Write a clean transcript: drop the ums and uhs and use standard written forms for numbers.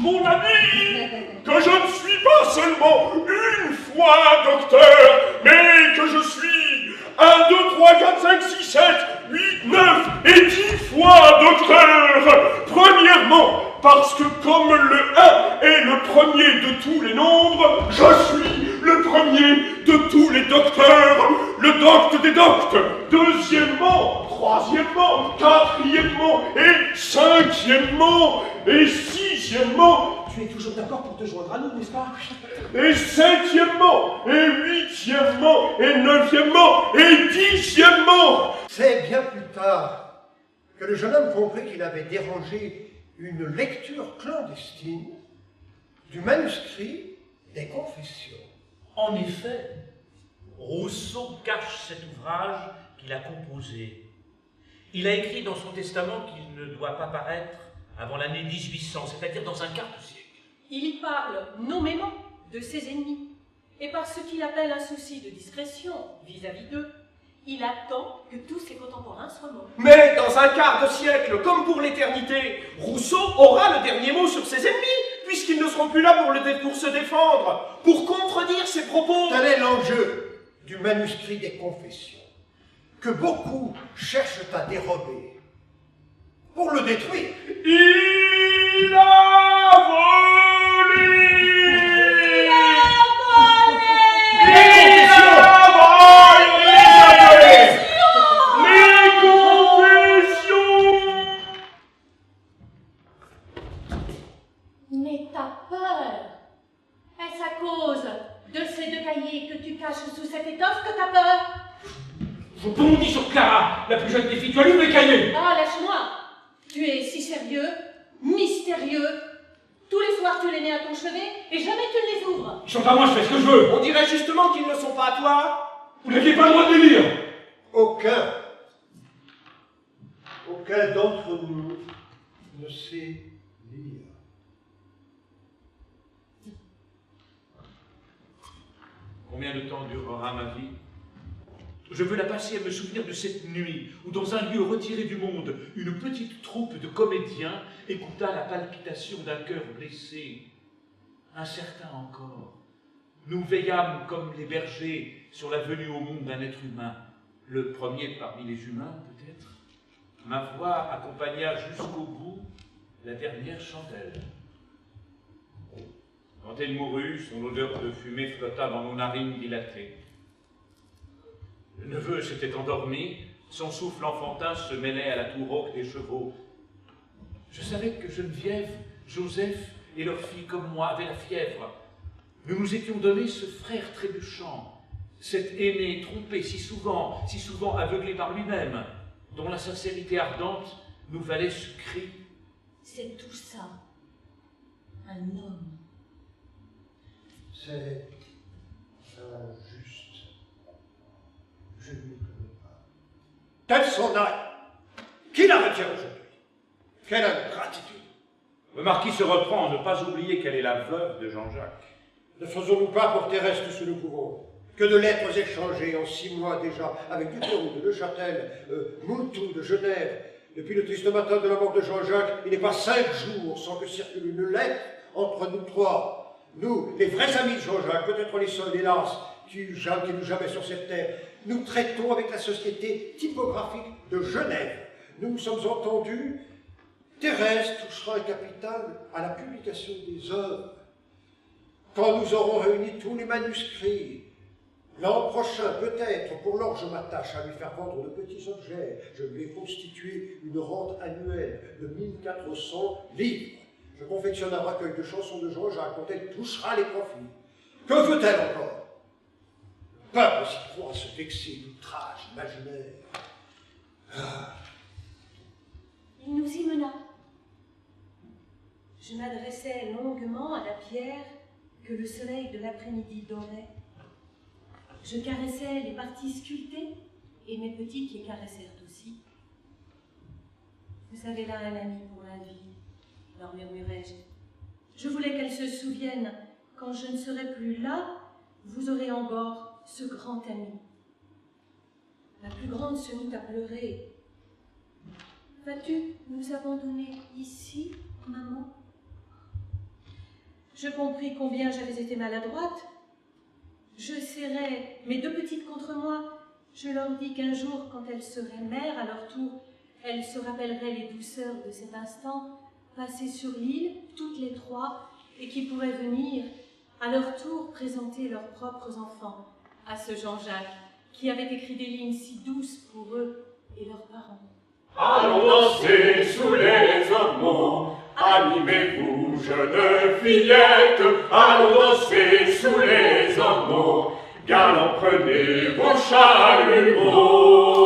mon ami, que je ne suis pas seulement une fois docteur, mais que je suis 1, 2, 3, 4, 5, 6, 7, 8, 9 et 10 fois docteur. Premièrement, parce que comme le 1 est le premier de tous les nombres, je suis le premier de tous les docteurs, le docte des doctes. Deuxièmement, troisièmement, quatrièmement et cinquièmement et sixièmement. Tu es toujours d'accord pour te joindre à nous, n'est-ce pas? Et septièmement, et huitièmement, et neuvièmement, et dixièmement. C'est bien plus tard que le jeune homme comprit qu'il avait dérangé une lecture clandestine du manuscrit des Confessions. En effet, Rousseau cache cet ouvrage qu'il a composé. Il a écrit dans son testament qu'il ne doit pas paraître avant l'année 1800, c'est-à-dire dans un quart de siècle. Il y parle nommément de ses ennemis, et par ce qu'il appelle un souci de discrétion vis-à-vis d'eux, il attend que tous ses contemporains soient morts. Mais dans un quart de siècle, comme pour l'éternité, Rousseau aura le dernier mot sur ses ennemis, puisqu'ils ne seront plus là pour se défendre, pour contredire ses propos. Tel est l'enjeu du manuscrit des Confessions, que beaucoup cherchent à dérober pour le détruire. Il a volé! Mais t'as peur. Est-ce à cause de ces deux cahiers que tu caches sous cette étoffe que t'as peur? Je bondis sur Clara, la plus jeune des filles. Tu as lu mes cahiers? Ah, lâche-moi. Tu es si sérieux, mystérieux. Tous les soirs, tu les mets à ton chevet et jamais tu ne les ouvres. Ils sont à moi, je fais ce que je veux. On dirait justement qu'ils ne sont pas à toi. Vous n'aviez pas le droit de les lire. Aucun d'entre nous ne sait lire. Combien de temps durera ma vie? Je veux la passer à me souvenir de cette nuit où, dans un lieu retiré du monde, une petite troupe de comédiens écouta la palpitation d'un cœur blessé. Incertain encore, nous veillâmes comme les bergers sur la venue au monde d'un être humain, le premier parmi les humains peut-être. Ma voix accompagna jusqu'au bout la dernière chandelle. Quand elle mourut, son odeur de fumée flotta dans nos narines dilatées. Le neveu s'était endormi, son souffle enfantin se mêlait à la toux rauque des chevaux. Je savais que Geneviève, Joseph et leurs filles comme moi avaient la fièvre. Nous nous étions donné ce frère trébuchant, cet aîné trompé si souvent aveuglé par lui-même, dont la sincérité ardente nous valait ce cri. C'est tout ça. Un homme. C'est injuste. Je ne le connais pas. Tel son âme. Qui la retient aujourd'hui? Quelle ingratitude! Le marquis se reprend à ne pas oublier qu'elle est la veuve de Jean-Jacques. Ne faisons-nous pas porter reste tout ce que nous pouvons? Que de lettres échangées en 6 mois déjà avec Duperroux de Neuchâtel, Moultou de Genève. Depuis le triste matin de la mort de Jean-Jacques, il n'est pas 5 jours sans que circule une lettre entre nous trois. Nous, les vrais amis de Jean-Jacques, peut-être les seuls, hélas, qui nous jamais sur cette terre, nous traitons avec la société typographique de Genève. Nous nous sommes entendus. Thérèse touchera un capital à la publication des œuvres. Quand nous aurons réuni tous les manuscrits, l'an prochain, peut-être, pour lors je m'attache à lui faire vendre de petits objets. Je lui ai constitué une rente annuelle de 1400 livres. Je confectionne un recueil de chansons de Jean-Jacques dont elle touchera les profits. Que veut-elle encore? Le peuple s'y croit à se vexer d'outrage imaginaire. Ah. Il nous y mena. Je m'adressais longuement à la pierre que le soleil de l'après-midi dorait. Je caressais les parties sculptées et mes petites les caressèrent aussi. Vous avez là un ami pour la vie, leur murmurai-je. Je voulais qu'elle se souvienne, quand je ne serai plus là, vous aurez en bord ce grand ami. La plus grande se mit à pleurer. Vas-tu nous abandonner ici, maman? je compris combien j'avais été maladroite. Je serrai mes deux petites contre moi. Je leur dis qu'un jour, quand elles seraient mères à leur tour, elles se rappelleraient les douceurs de cet instant, passées sur l'île, toutes les trois, et qui pourraient venir, à leur tour, présenter leurs propres enfants à ce Jean-Jacques, qui avait écrit des lignes si douces pour eux et leurs parents. Allons danser sous les ormeaux, animez-vous, jeunes fillettes, allons danser sous les ormeaux, galants prenez vos chalumeaux.